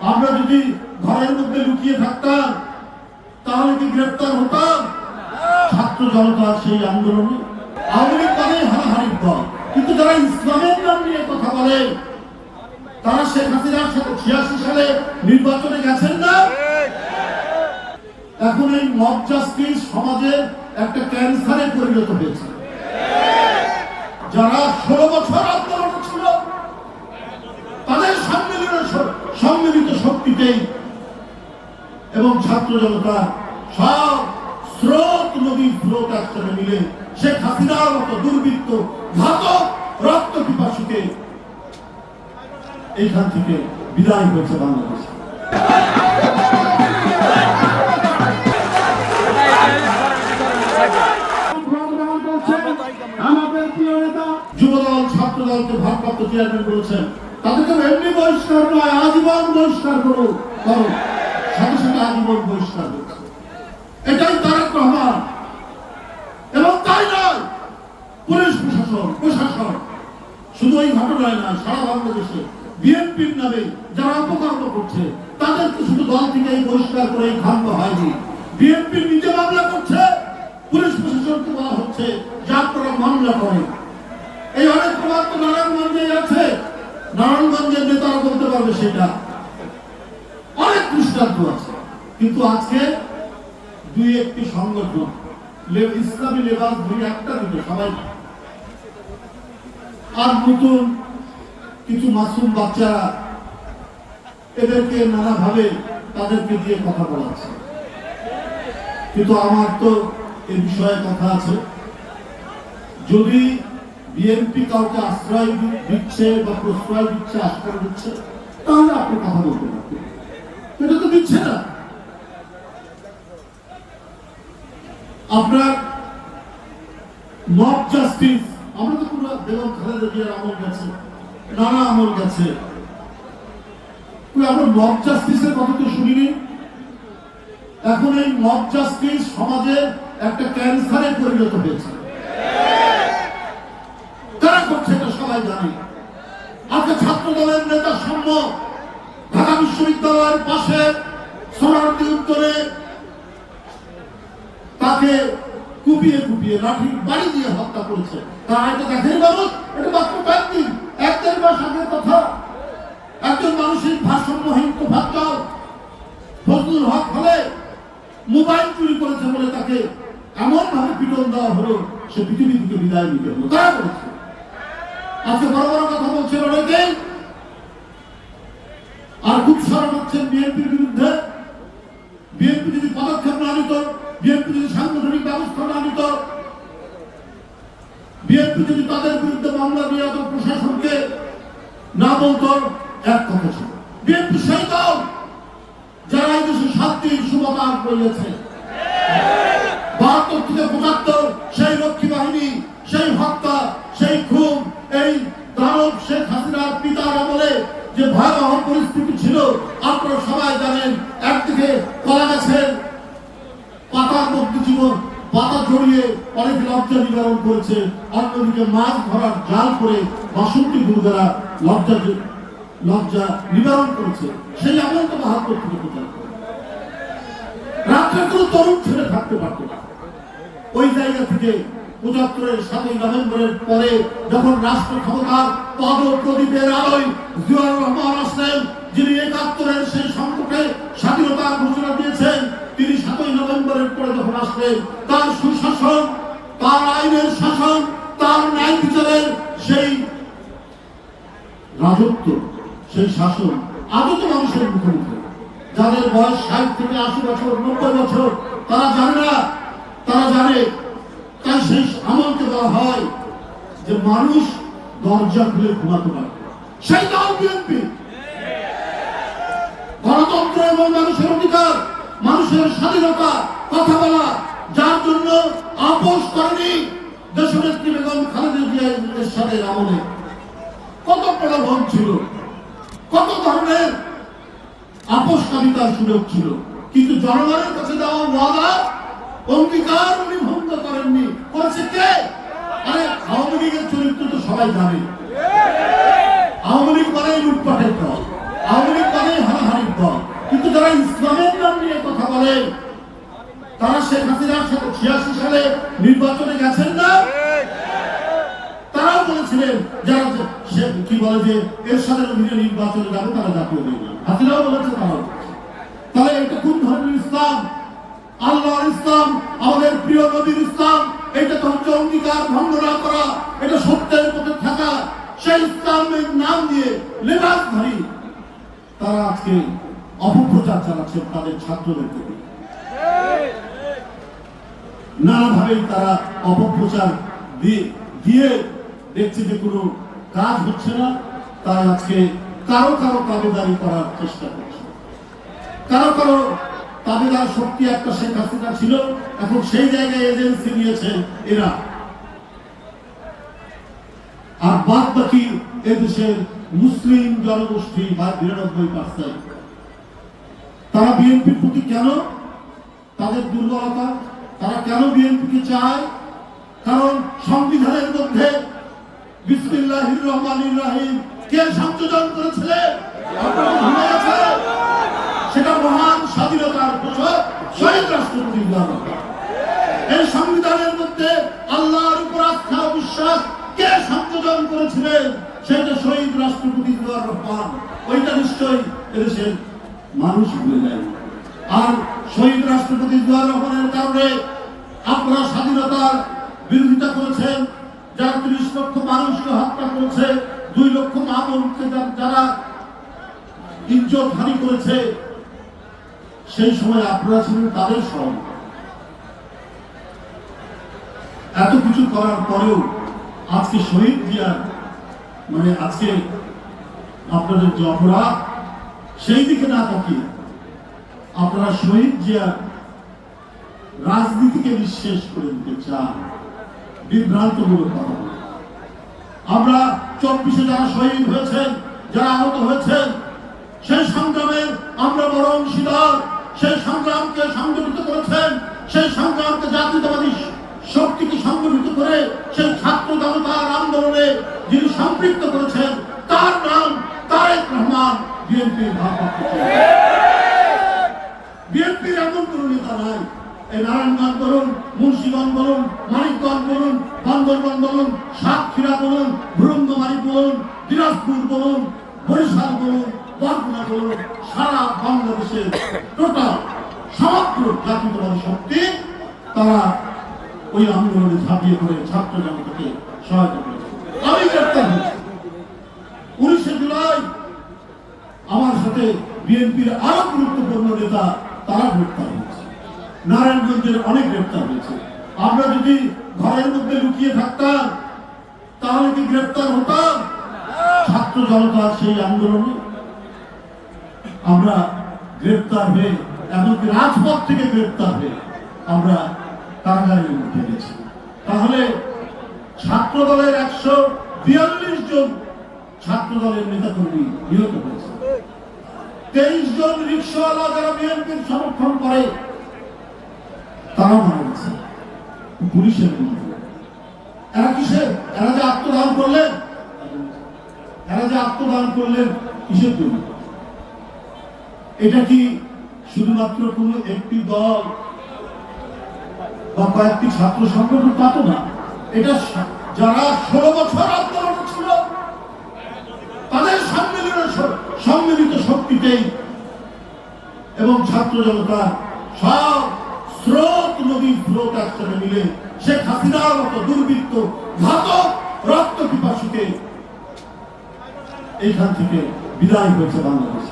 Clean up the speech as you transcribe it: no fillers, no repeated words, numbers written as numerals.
আমরা যদি ঘরের মধ্যে লুকিয়ে থাকতাম তাহলে কি গ্রেফতার হতাম? ছাত্র জনতার সেই আন্দোলনে আওয়ামী লীগ মানে হানাহানির দল, কিন্তু যারা ইসলামের নাম নিয়ে কথা বলে তারা শেখ হাসিনার 86 সালে নির্বাচনে গেছেন না। এখন এই মব জাস্টিস সমাজের একটা ক্যান্সারে পরিণত হয়েছে। যারা 16 বছর আন্দোলন ছিল তাদের সম্মিলিত শক্তিতেই এবং ছাত্র জনতা সব স্রোত নদীর স্রোত একসাথে মিলে শেখ হাসিনার মতো দুর্বৃত্ত ঘাতক রক্ত পিপাসুকে এইখান থেকে বিদায় হয়েছে বাংলাদেশ। আমাদের প্রিয় নেতা যুবদল ছাত্রদলকে ভারপ্রাপ্ত চেয়ারম্যান বলেছেন তাদেরকে এমনি বহিষ্কার নয়, আজীবন বহিষ্কার করো, সাথে সাথে আজীবন বহিষ্কার করছে। এটাই তারেক রহমান। এবং তাই নয়, পুলিশ প্রশাসন শুধু এই ঘটনায় নয়, সারা বাংলাদেশে বিএনপির নামে যারা অপকর্ম করছে তাদেরকে শুধু দল থেকে বহিষ্কার করে ক্ষান্ত হয়নি, বিএনপি নিজে মামলা করছে, পুলিশ প্রশাসনকে বলা হচ্ছে যে আপনারা মামলা করেন। এই অনেক প্রমাণ তো নারায়ণগঞ্জে আছে, নারায়ণগঞ্জের নেতারা বলতে পারবে সেটা, অনেক দৃষ্টান্ত আছে। কিন্তু আজকে দুই একটি সংগঠন ইসলামী লেবাস দুই একটা দিতে সবাই আর নতুন কিছু মাসুম বাচ্চারা এদেরকে নানাভাবে তাদেরকে দিয়ে কথা বলাচ্ছে। কিন্তু আমার তো এই বিষয়ে কথা আছে, যদি বিএনপি কাউকে আশ্রয় দিচ্ছে বা প্রশ্রয় দিচ্ছে, আশ্রয় দিচ্ছে, তাহলে আপনি কথা বলতে পারবেন। এটা তো দিচ্ছে না। আপনার মব জাস্টিস, আমরা তো পুরো বেগম খালেদা জিয়ার আমল গেছে, নানা আমল গেছে, আমরা মব জাস্টিসের কথা তো শুনিনি। এখন এই মব জাস্টিস সমাজের একটা ক্যান্সারে পরিণত হয়েছে। কারা করছে এটা সবাই জানে। আজকে ছাত্র দলের নেতা সাম্য ঢাকা বিশ্ববিদ্যালয়ের পাশে সোনারদি উত্তরে তাকে কুপিয়ে লাঠি বাড়ি দিয়ে হত্যা করেছে। তারা এটা দেখেন মানুষ, এটা মাত্র কয়েকদিন, 1-1.5 মাস আগের কথা। একজন মানুষের ভারসাম্যহীন তোফাজ্জল ফজলুল হক হলে মোবাইল চুরি করেছে বলে তাকে এমন ভাবে পিটন দেওয়া হলো সে পৃথিবী থেকে বিদায় নিতে হলো। তারা করেছে। আজকে বড় বড় কথা বলছে অনেকেই, আর খুব সরব হচ্ছেন বিএনপির বিরুদ্ধে। বিএনপি যদি পদক্ষেপ না নিত, বিএনপি যদি সাংগঠনিক ব্যবস্থা না নিত, বিএনপি যদি তাদের বিরুদ্ধে মামলা নিয়ে প্রশাসনকে না বলতো, এক কথা ছিল বিএনপি সেই দল যারা এই দেশে শান্তির সুবাতাস বইয়েছে। 72 থেকে 75 সেই রক্ষী বাহিনী, সেই হত্যা, সেই খুন, এই দানব শেখ হাসিনার পিতার আমলে যে ভয়াবহ পরিস্থিতি ছিল আপনারা সবাই জানেন। একদিকে কলা গাছের পাতার মধ্যে জীবন পাতা জড়িয়ে অনেক লজ্জা নিবারণ করেছে, অন্যদিকে মাছ ধরার জাল করে 62 গুরুদারা লজ্জা নিবারণ করেছে। সেই আমল তো 72 থেকে 75 রাত্রে কোনো তরুণ ছেলে থাকতে পারত না। ওই জায়গা থেকে 75-এর 7ই নভেম্বরের পরে যখন রাষ্ট্র ক্ষমতার পদ প্রদীপের আলোয় জিয়াউর রহমান আসলেন, যিনি 71-এর সেই সংকটে স্বাধীনতার ঘোষণা দিয়েছেন, তিনি 7ই নভেম্বরের পরে যখন আসলেন, তার সুশাসন, তার আইনের শাসন, তার ন্যায় বিচারের সেই রাজত্ব, সেই শাসন আজও তো মানুষের মুখে মুখে। যাদের বয়স 60 থেকে 80 বছর, 90 বছর, তারা জানে না, তারা জানে। তাই সেই আমলকে বলা হয় যে মানুষ দরজা খুলে ঘুমাতে পারে। সেই দল বিএনপি। গণতন্ত্র এবং মানুষের অধিকার, মানুষের স্বাধীনতা, কথা বলা, যার জন্য আপোষ করেনি দেশনেত্রী বেগম খালেদা জিয়ার এরশাদের আমলে। কত প্রলোভন ছিল, কত ধরনের আপোষকারিতার সুযোগ ছিল, কিন্তু জনগণের কাছে দেওয়া ওয়াদা, অঙ্গীকার উনি ভঙ্গ করেননি। করেছে কে? আরে আওয়ামী লীগের চরিত্র তো সবাই জানে। আওয়ামী লীগ মানে লুটপাটের দল, আওয়ামী লীগ মানে হানাহানির দল। করে তারা শেখ হাসিনার সাথে 86 সালে নির্বাচনে গেছেন না? তারাও বলেছিলেন যারা কি বলে যে এরশাদের অধীনে নির্বাচনে যাবে তারা জাতীয় দল। হাসিনাও বলেছে, তারাও। তাহলে এটা কোন ধরনের ইসলাম? আল্লাহর ইসলাম, আমাদের প্রিয় নবীর ইসলাম। এটা তো হচ্ছে অঙ্গীকার ভঙ্গ না করা, এটা সত্যের পথে থাকা। সেই ইসলামের নাম দিয়ে লেবাসধারী তারা আজকে অপপ্রচার চালাচ্ছে তাদের ছাত্রদেরকে। নানাভাবেই তারা অপপ্রচার দিয়ে দেখছে যে কোনো কাজ হচ্ছে না, তাই আজকে কারো কারো তাবেদারি করার চেষ্টা করছে। কারো তাবেদার শক্তি একটা শেখ হাসিনা ছিল, এখন সেই জায়গায় এজেন্সি নিয়েছে এরা। আর বাদ বাকি এদেশের মুসলিম জনগোষ্ঠী বা ৯২%, তারা বিএনপির প্রতি কেন তাদের দুর্বলতা? তারা কেন বিএনপিকে চায়? কারণ সংবিধানের মধ্যে বিসমিল্লাহির রহমানির রহিম কে সংযোজন করেছিলেন? আপনারা ভুলে গেছেন? সেটা মহান স্বাধীনতার ঘোষক শহীদ রাষ্ট্রপতি জিয়াউর রহমান। এই সংবিধানের মধ্যে আল্লাহর উপর আস্থা ও বিশ্বাস কে সংযোজন করেছিলেন? সেটা শহীদ রাষ্ট্রপতি জিয়াউর রহমান। ওইটা নিশ্চয়ই এদেশের মানুষ ভুলে যায়। আর শহীদ রাষ্ট্রপতি জিয়াউর রহমানের কারণে আপনারা স্বাধীনতার বিরোধিতা করেছেন, যারা ৩০ লক্ষ মানুষকে হত্যা করেছে, ২ লক্ষ মা বোনকে যারা ইজ্জতহানি করেছে, সেই সময় আপনারা ছিলেন তাদের সঙ্গে। এত কিছু করার পরেও আজকে শহীদ জিয়ার আজকে আপনাদের যে অপরাধ, সেই দিকে না তাকিয়ে আপনারা শহীদ জিয়ার রাজনীতিকে নিঃশেষ করে দিতে চান। বিভ্রান্তমূলক কথা। আমরা ২৪-এ যারা শহীদ হয়েছেন, যারা আহত হয়েছেন, সেই সংগ্রামের আমরা বড় অংশীদার। সেই সংগ্রামকে সংগঠিত করেছেন, সেই সংগ্রামকে জাতীয়তাবাদী শক্তিকে সংগঠিত করে সেই ছাত্র জনতার আন্দোলনে যিনি সম্পৃক্ত করেছেন, তার নাম তারেক রহমান। বিএনপির ভারপ্রাপ্ত বিএনপির এমন কোন নেতা নাই। এই নারায়ণগঞ্জ বলুন, মুন্সিগঞ্জ বলুন, মানিকগঞ্জ বলুন, বান্দরবান বলুন, সাতক্ষীরা বলুন, ভুরুঙ্গমারি বলুন, দিনাজপুর বলুন, বরিশাল বলুন, বরগুনা বলুন, সারা বাংলাদেশের টোটাল সমগ্র জাতীয়তাবাদী শক্তি তারা ওই আন্দোলনে ঝাঁপিয়ে পড়ে ছাত্র জনতাকে সহায়তা করেছে। আমি গ্রেপ্তার হয়েছি 19শে জুলাই। আমার সাথে বিএনপির আরো গুরুত্বপূর্ণ নেতা তারা গ্রেপ্তার হয়েছে। নারায়ণগঞ্জের অনেক গ্রেপ্তার হয়েছে। আমরা যদি ঘরের মধ্যে লুকিয়ে থাকতাম তাহলে কি গ্রেপ্তার হতাম? ছাত্র জনতার সেই আন্দোলনে আমরা গ্রেপ্তার হয়ে, এমনকি রাজপথ থেকে গ্রেপ্তার হয়ে আমরা কারাগারের মধ্যে গেছি। তাহলে ছাত্র দলের ১৪২ জন ছাত্র দলের নেতাকর্মী নিহত হয়েছে। ২৩ জন রিকশাওয়ালা যারা বিএনপির সমর্থন করে তারা মারা গেছে পুলিশের মধ্যে। এরা যে আত্মদান করলেন কিসের জন্য? এটা কি শুধুমাত্র কোন একটি দল বা কয়েকটি ছাত্র সংগঠন? তা তো না। এটা যারা 16 বছর আন্দোলন ছিল তাদের সম্মিলিত শক্তিতেই এবং ছাত্র জনতার সব স্রোত, নদীর স্রোত একসাথে মিলে শেখ হাসিনার মতো দুর্বৃত্ত, ঘাতক, রক্ত পিপাসুকে এইখান থেকে বিদায় হয়েছে বাংলাদেশ।